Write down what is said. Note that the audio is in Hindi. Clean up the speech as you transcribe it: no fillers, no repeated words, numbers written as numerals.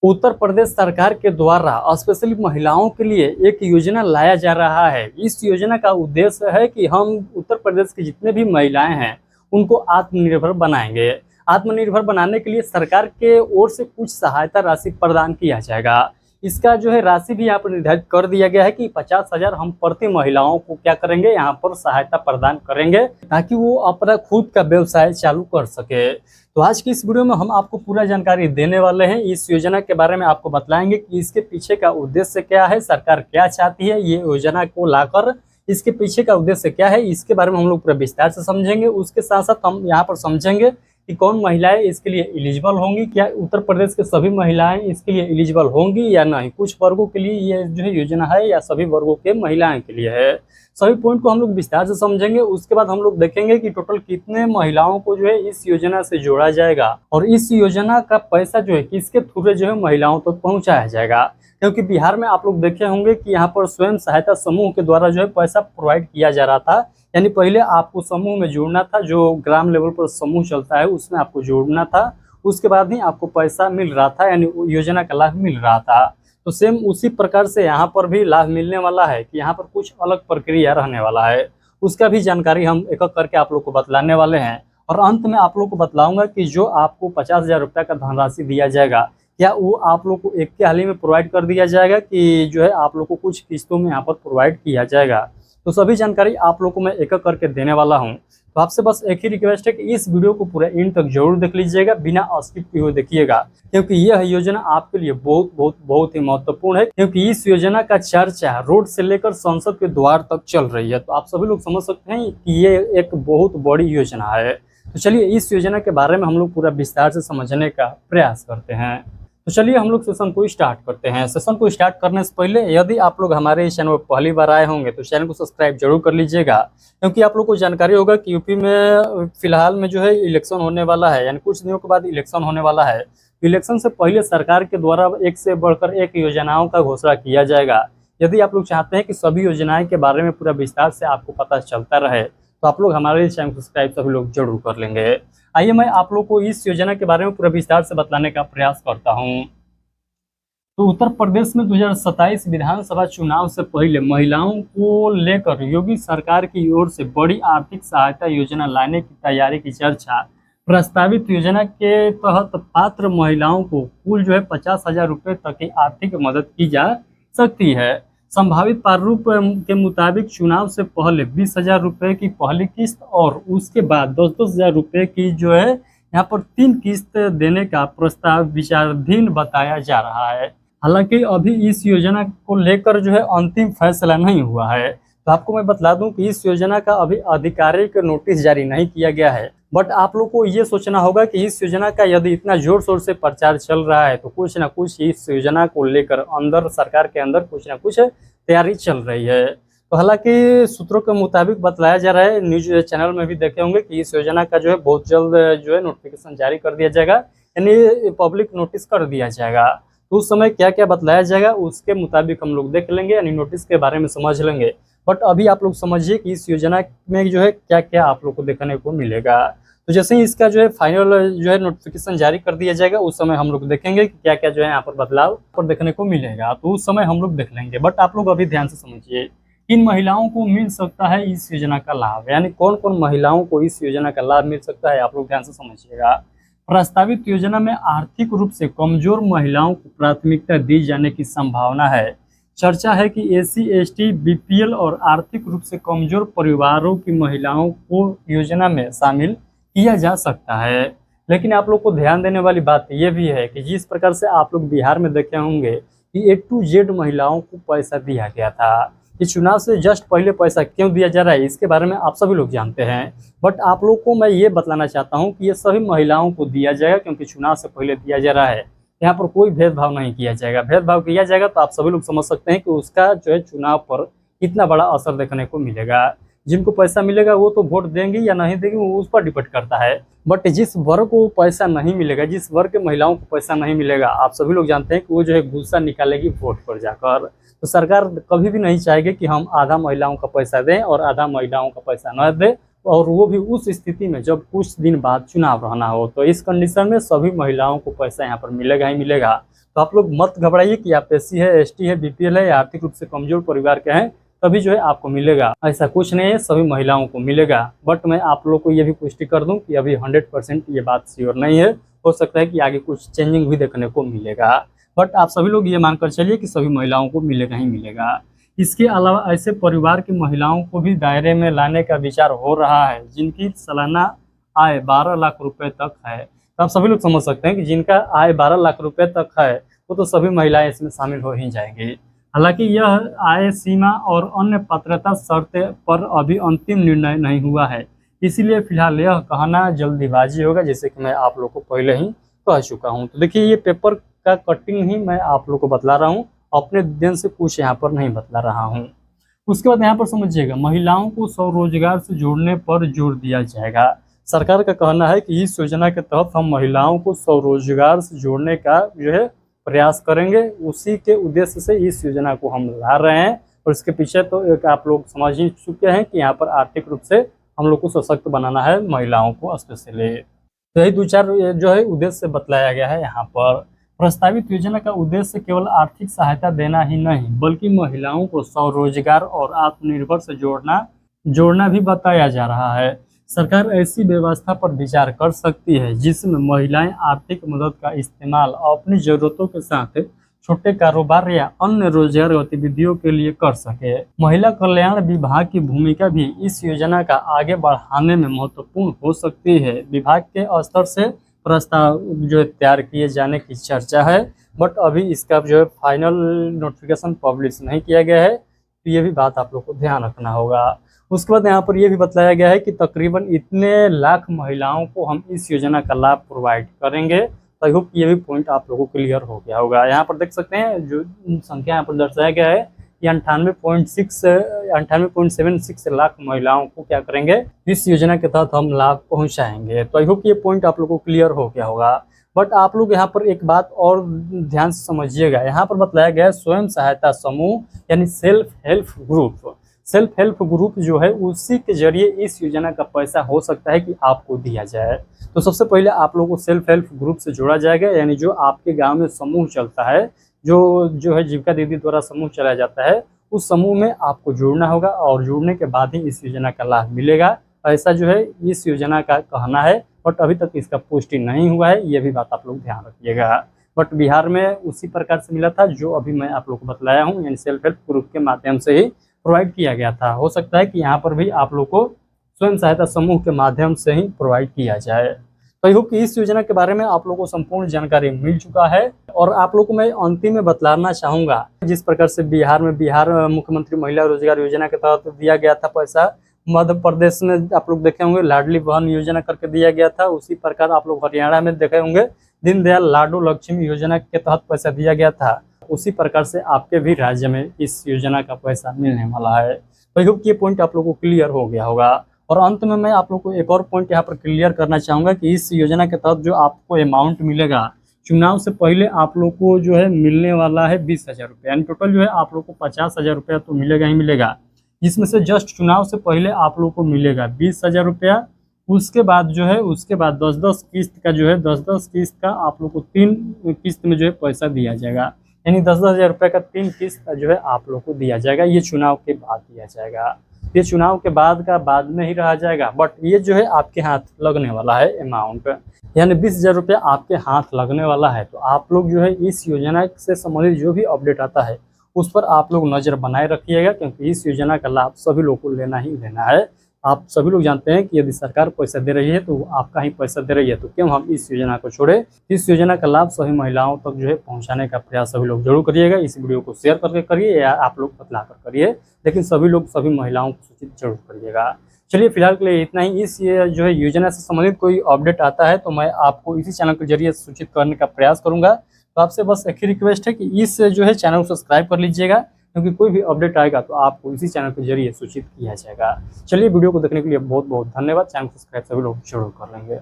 उत्तर प्रदेश सरकार के द्वारा स्पेशली महिलाओं के लिए एक योजना लाया जा रहा है। इस योजना का उद्देश्य है कि हम उत्तर प्रदेश की जितने भी महिलाएं हैं उनको आत्मनिर्भर बनाएंगे। आत्मनिर्भर बनाने के लिए सरकार के ओर से कुछ सहायता राशि प्रदान किया जाएगा। इसका जो है राशि भी यहाँ पर निर्धारित कर दिया गया है कि 50,000 हम प्रति महिलाओं को क्या करेंगे, यहाँ पर सहायता प्रदान करेंगे ताकि वो अपना खुद का व्यवसाय चालू कर सके। तो आज की इस वीडियो में हम आपको पूरा जानकारी देने वाले हैं। इस योजना के बारे में आपको बतलाएंगे कि इसके पीछे का उद्देश्य क्या है, सरकार क्या चाहती है ये योजना को लाकर, इसके पीछे का उद्देश्य क्या है, इसके बारे में हम लोग पूरा विस्तार से समझेंगे। उसके साथ साथ हम यहाँ पर समझेंगे कि कौन महिलाएं इसके लिए एलिजिबल होंगी, क्या उत्तर प्रदेश के सभी महिलाएं इसके लिए एलिजिबल होंगी या नहीं, कुछ वर्गों के लिए ये जो है योजना है या सभी वर्गों के महिलाएं के लिए है। सभी पॉइंट को हम लोग विस्तार से समझेंगे। उसके बाद हम लोग देखेंगे कि टोटल कितने महिलाओं को जो है इस योजना से जोड़ा जाएगा और इस योजना का पैसा जो है किसके थ्रू जो है महिलाओं तक पहुंचाया जाएगा। क्योंकि बिहार में आप लोग देखे होंगे कि यहाँ पर स्वयं सहायता समूह के द्वारा जो है पैसा प्रोवाइड किया जा रहा था। यानी पहले आपको समूह में जोड़ना था, जो ग्राम लेवल पर समूह चलता है उसमें आपको जोड़ना था, उसके बाद ही आपको पैसा मिल रहा था, यानी योजना का लाभ मिल रहा था। तो सेम उसी प्रकार से यहाँ पर भी लाभ मिलने वाला है कि यहाँ पर कुछ अलग प्रक्रिया रहने वाला है। उसका भी जानकारी हम एक एक करके आप लोग को बतलाने वाले हैं और अंत में आप लोग को बतलाऊंगा कि जो आपको 50,000 रुपये का धनराशि दिया जाएगा, क्या वो आप लोग को एक के हाल ही में प्रोवाइड कर दिया जाएगा कि जो है आप लोग को कुछ किस्तों में यहाँ पर प्रोवाइड किया जाएगा। तो सभी जानकारी आप लोग को मैं एक एक करके देने वाला हूँ। तो आपसे बस एक ही रिक्वेस्ट है कि इस वीडियो को पूरा एंड तक जरूर देख लीजिएगा, बिना स्किप किए हुए देखिएगा, क्योंकि यह योजना आपके लिए बहुत बहुत बहुत ही महत्वपूर्ण है। क्योंकि इस योजना का चर्चा रोड से लेकर संसद के द्वार तक चल रही है। तो आप सभी लोग समझ सकते हैं कि ये एक बहुत बड़ी योजना है। तो चलिए इस योजना के बारे में हम लोग पूरा विस्तार से समझने का प्रयास करते हैं। तो चलिए हम लोग सेशन को स्टार्ट करते हैं। सेशन को स्टार्ट करने से पहले यदि आप लोग हमारे इस चैनल पर पहली बार आए होंगे तो चैनल को सब्सक्राइब जरूर कर लीजिएगा, क्योंकि आप लोग को जानकारी होगा कि यूपी में फिलहाल में जो है इलेक्शन होने वाला है, यानी कुछ दिनों के बाद इलेक्शन होने वाला है। इलेक्शन से पहले सरकार के द्वारा एक से बढ़कर एक योजनाओं का घोषणा किया जाएगा। यदि आप लोग चाहते हैं कि सभी योजनाएं के बारे में पूरा विस्तार से आपको पता चलता रहे तो आप लोग हमारे चैनल को सब्सक्राइब सभी लोग जरूर कर लेंगे। आइए मैं आप लोग को इस योजना के बारे में पूरा विस्तार से बतलाने का प्रयास करता हूँ। तो उत्तर प्रदेश में 2027 विधानसभा चुनाव से पहले महिलाओं को लेकर योगी सरकार की ओर से बड़ी आर्थिक सहायता योजना लाने की तैयारी की चर्चा। प्रस्तावित योजना के तहत पात्र महिलाओं को कुल जो है 50,000 रुपये तक की आर्थिक मदद की जा सकती है। संभावित प्रारूप के मुताबिक चुनाव से पहले 20,000 रुपये की पहली किस्त और उसके बाद 10,000 रुपये की जो है यहाँ पर 3 किस्त देने का प्रस्ताव विचाराधीन बताया जा रहा है। हालांकि अभी इस योजना को लेकर जो है अंतिम फैसला नहीं हुआ है। तो आपको मैं बतला दूं कि इस योजना का अभी आधिकारिक नोटिस जारी नहीं किया गया है। बट आप लोग को ये सोचना होगा कि इस योजना का यदि इतना जोर शोर से प्रचार चल रहा है तो कुछ ना कुछ इस योजना को लेकर अंदर सरकार के अंदर कुछ ना कुछ तैयारी चल रही है। तो हालांकि सूत्रों के मुताबिक बतलाया जा रहा है, न्यूज चैनल में भी देखे होंगे कि इस योजना का जो है बहुत जल्द जो है नोटिफिकेशन जारी कर दिया जाएगा, यानी पब्लिक नोटिस कर दिया जाएगा। तो उस समय क्या क्या बतलाया जाएगा उसके मुताबिक हम लोग देख लेंगे, यानी नोटिस के बारे में समझ लेंगे। बट अभी आप लोग समझिए कि इस योजना में जो है क्या क्या आप लोग को देखने को मिलेगा। तो जैसे ही इसका जो है फाइनल जो है नोटिफिकेशन जारी कर दिया जाएगा उस समय हम लोग देखेंगे कि क्या क्या जो है यहाँ पर बदलाव पर देखने को मिलेगा। तो उस समय हम लोग देख लेंगे। बट आप लोग अभी ध्यान से समझिए, किन महिलाओं को मिल सकता है इस योजना का लाभ, यानी कौन कौन महिलाओं को इस योजना का लाभ मिल सकता है, आप लोग ध्यान से समझिएगा। प्रस्तावित योजना में आर्थिक रूप से कमजोर महिलाओं को प्राथमिकता दी जाने की संभावना है। चर्चा है कि एससी, एसटी, बीपीएल और आर्थिक रूप से कमजोर परिवारों की महिलाओं को योजना में शामिल किया जा सकता है। लेकिन आप लोग को ध्यान देने वाली बात यह भी है कि जिस प्रकार से आप लोग बिहार में देखे होंगे कि A to Z महिलाओं को पैसा दिया गया था, इस चुनाव से जस्ट पहले पैसा क्यों दिया जा रहा है इसके बारे में आप सभी लोग जानते हैं। बट आप लोग को मैं ये बतलाना चाहता हूँ कि ये सभी महिलाओं को दिया जाएगा, क्योंकि चुनाव से पहले दिया जा रहा है। यहाँ पर कोई भेदभाव नहीं किया जाएगा। भेदभाव किया जाएगा तो आप सभी लोग समझ सकते हैं कि उसका जो है चुनाव पर कितना बड़ा असर देखने को मिलेगा। जिनको पैसा मिलेगा वो तो वोट देंगे या नहीं देंगे वो उस पर डिपेंड करता है। बट जिस वर्ग को पैसा नहीं मिलेगा, जिस वर्ग के महिलाओं को पैसा नहीं मिलेगा, आप सभी लोग जानते हैं कि वो जो है गुस्सा निकालेगी वोट पर जाकर। तो सरकार कभी भी नहीं चाहेगी कि हम आधा महिलाओं का पैसा दें और आधा महिलाओं का पैसा न दें, और वो भी उस स्थिति में जब कुछ दिन बाद चुनाव रहना हो। तो इस कंडीशन में सभी महिलाओं को पैसा यहाँ पर मिलेगा ही मिलेगा। तो आप लोग मत घबराइए कि आप SC है, ST है, BPL है या आर्थिक रूप से कमजोर परिवार के हैं तभी जो है आपको मिलेगा, ऐसा कुछ नहीं है, सभी महिलाओं को मिलेगा। बट मैं आप लोग को ये भी पुष्टि कर दूं कि अभी 100% ये बात श्योर नहीं है, हो सकता है कि आगे कुछ चेंजिंग भी देखने को मिलेगा। बट आप सभी लोग ये मानकर चलिए कि सभी महिलाओं को मिलेगा ही मिलेगा। इसके अलावा ऐसे परिवार की महिलाओं को भी दायरे में लाने का विचार हो रहा है जिनकी सालाना आय 12 लाख रुपए तक है। तो आप सभी लोग समझ सकते हैं कि जिनका आय 12 लाख रुपए तक है वो तो सभी महिलाएं इसमें शामिल हो ही जाएंगी। हालांकि यह आय सीमा और अन्य पात्रता शर्तें पर अभी अंतिम निर्णय नहीं हुआ है, इसीलिए फिलहाल यह कहना जल्दीबाजी होगा, जैसे कि मैं आप लोग को पहले ही कह चुका हूं। तो देखिए, ये पेपर का कटिंग ही मैं आप लोग को बतला रहा हूं, अपने दिन से कुछ यहाँ पर नहीं बतला रहा हूँ। उसके बाद यहाँ पर समझिएगा, महिलाओं को स्वरोजगार से जोड़ने पर जोर दिया जाएगा। सरकार का कहना है कि इस योजना के तहत हम महिलाओं को स्वरोजगार से जोड़ने का जो है प्रयास करेंगे, उसी के उद्देश्य से इस योजना को हम ला रहे हैं। और इसके पीछे तो एक आप लोग समझ ही चुके हैं कि यहाँ पर आर्थिक रूप से हम लोग को सशक्त बनाना है महिलाओं को स्पेशली। तो यही 2-4 जो है उद्देश्य बतलाया गया है यहाँ पर। प्रस्तावित योजना का उद्देश्य केवल आर्थिक सहायता देना ही नहीं बल्कि महिलाओं को स्वरोजगार और आत्मनिर्भर से जोड़ना भी बताया जा रहा है। सरकार ऐसी व्यवस्था पर विचार कर सकती है जिसमें महिलाएं आर्थिक मदद का इस्तेमाल अपनी जरूरतों के साथ छोटे कारोबार या अन्य रोजगार गतिविधियों के लिए कर सके। महिला कल्याण विभाग की भूमिका भी इस योजना का आगे बढ़ाने में महत्वपूर्ण हो सकती है। विभाग के स्तर से प्रस्ताव जो है तैयार किए जाने की चर्चा है, बट अभी इसका जो है फाइनल नोटिफिकेशन पब्लिश नहीं किया गया है, तो ये भी बात आप लोग को ध्यान रखना होगा। उसके बाद यहाँ पर यह भी बताया गया है कि तकरीबन इतने लाख महिलाओं को हम इस योजना का लाभ प्रोवाइड करेंगे। तो आई होप ये भी पॉइंट आप लोगों को क्लियर हो गया होगा। यहाँ पर देख सकते हैं जो संख्या यहाँ पर दर्शाया गया है, ये 98.76 लाख महिलाओं को क्या करेंगे, इस योजना के तहत हम लाभ पहुंचाएंगे। तो आई होप ये पॉइंट आप लोगों को क्लियर हो गया होगा। बट आप लोग यहाँ पर एक बात और ध्यान से समझिएगा, यहाँ पर बताया गया है स्वयं सहायता समूह यानी self help group. Self help group जो है उसी के जरिए इस योजना का पैसा हो सकता है कि आपको दिया जाए। तो सबसे पहले आप लोगों को सेल्फ हेल्प ग्रुप से जोड़ा जाएगा, यानी जो आपके गांव में समूह चलता है, जो है जीविका दीदी द्वारा समूह चलाया जाता है, उस समूह में आपको जुड़ना होगा और जुड़ने के बाद ही इस योजना का लाभ मिलेगा। ऐसा जो है इस योजना का कहना है, बट अभी तक इसका पुष्टि नहीं हुआ है, ये भी बात आप लोग ध्यान रखिएगा। बट बिहार में उसी प्रकार से मिला था जो अभी मैं आप लोग को बतलाया हूँ, यानी सेल्फ हेल्प ग्रुप के माध्यम से ही प्रोवाइड किया गया था। हो सकता है कि यहाँ पर भी आप लोग को स्वयं सहायता समूह के माध्यम से ही प्रोवाइड किया जाए। तो आई होप कि इस योजना के बारे में आप लोगों को संपूर्ण जानकारी मिल चुका है। और आप लोग को मैं अंतिम में बतलाना चाहूँगा, जिस प्रकार से बिहार मुख्यमंत्री महिला रोजगार योजना के तहत दिया गया था पैसा, मध्य प्रदेश में आप लोग देखे होंगे लाडली बहन योजना करके दिया गया था, उसी प्रकार आप लोग हरियाणा में देखे होंगे दीनदयाल लाडो लक्ष्मी योजना के तहत पैसा दिया गया था। उसी प्रकार से आपके भी राज्य में इस योजना का पैसा मिलने वाला है। तो आई होप कि ये पॉइंट आप लोगों को क्लियर हो गया होगा। और अंत में मैं आप लोग को एक और पॉइंट यहाँ पर क्लियर करना चाहूँगा कि इस योजना के तहत जो आपको अमाउंट मिलेगा, चुनाव से पहले आप लोग को जो है मिलने वाला है 20,000 रुपये, यानी टोटल जो है आप लोग को 50,000 रुपया तो मिलेगा ही मिलेगा, जिसमें से जस्ट चुनाव से पहले आप लोग को मिलेगा 20,000 रुपया। उसके बाद जो है 10-10 किस्त का जो है 10-10 किस्त का आप लोग को 3 किस्त में जो है पैसा दिया जाएगा, यानी 10,000 रुपये का 3 किस्त जो है आप लोग को दिया जाएगा। ये चुनाव के बाद दिया जाएगा, ये चुनाव के बाद का बाद में ही रहा जाएगा, बट ये जो है आपके हाथ लगने वाला है अमाउंट, यानी 20,000 रुपया आपके हाथ लगने वाला है। तो आप लोग जो है इस योजना से संबंधित जो भी अपडेट आता है उस पर आप लोग नज़र बनाए रखिएगा, क्योंकि इस योजना का लाभ सभी लोग को लेना ही लेना है। आप सभी लोग जानते हैं कि यदि सरकार पैसा दे रही है तो आपका ही पैसा दे रही है, तो क्यों हम इस योजना को छोड़े। इस योजना का लाभ सभी महिलाओं तक जो है पहुंचाने का प्रयास सभी लोग जरूर करिएगा। इस वीडियो को शेयर करके करिए या आप लोग बतला कर करिए, लेकिन सभी लोग सभी महिलाओं को सूचित जरूर करिएगा। चलिए फिलहाल के लिए इतना ही। इस ये जो है योजना से संबंधित कोई अपडेट आता है तो मैं आपको इसी चैनल के जरिए सूचित करने का प्रयास करूँगा। तो आपसे बस एक ही रिक्वेस्ट है कि इस जो है चैनल को सब्सक्राइब कर लीजिएगा, क्योंकि कोई भी अपडेट आएगा तो आपको इसी चैनल के जरिए सूचित किया जाएगा। चलिए वीडियो को देखने के लिए बहुत बहुत धन्यवाद। चैनल को सब्सक्राइब सभी लोग जरूर कर लेंगे।